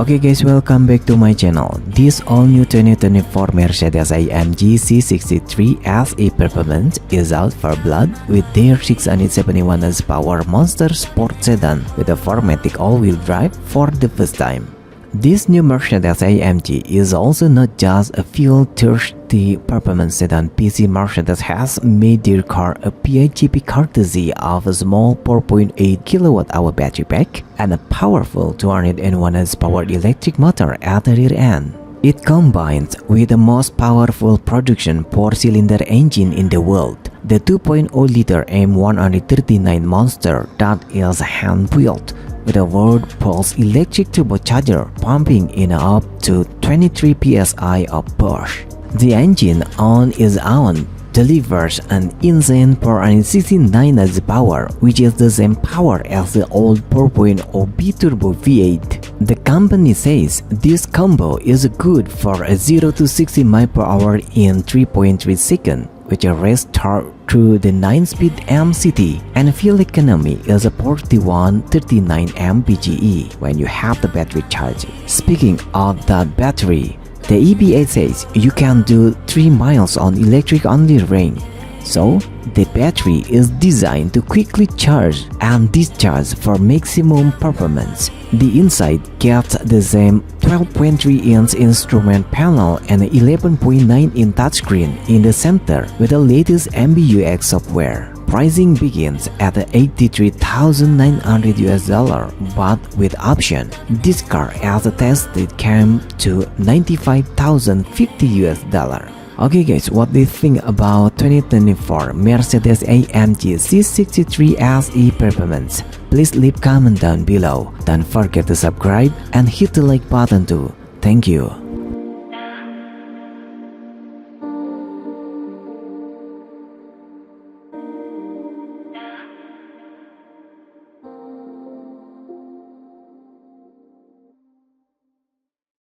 Okay guys, welcome back to my channel. This all-new 2024 Mercedes-AMG C63 SE Performance is out for blood with their 671 horsepower monster sport sedan with a 4MATIC all-wheel drive for the first time. This new Mercedes-AMG is also not just a fuel-thirsty performance sedan. PC Mercedes has made their car a PHEV courtesy of a small 4.8 kWh battery pack and a powerful 201 horsepower electric motor at the rear end. It combines with the most powerful production 4-cylinder engine in the world, the 2.0-liter M139 monster that is hand-built with a world-pulse electric turbocharger pumping in up to 23 psi of push. The engine on its own delivers an insane 469 horsepower, which is the same power as the old 4.0 B-turbo V8. The company says this combo is good for a 0 to 60 mph in 3.3 seconds, with a race start through the 9-speed MCT, and fuel economy is a 4139 mpge when you have the battery charged. Speaking of that battery, the EPA says you can do 3 miles on electric-only range. So, the battery is designed to quickly charge and discharge for maximum performance. The inside gets the same 12.3-inch instrument panel and 11.9-inch touchscreen in the center with the latest MBUX software. Pricing begins at $83,900 US, but with option, this car as a tested came to $95,050 US. Okay guys, what do you think about 2024 Mercedes-AMG C63 SE Performance? Please leave comment down below. Don't forget to subscribe and hit the like button too. Thank you.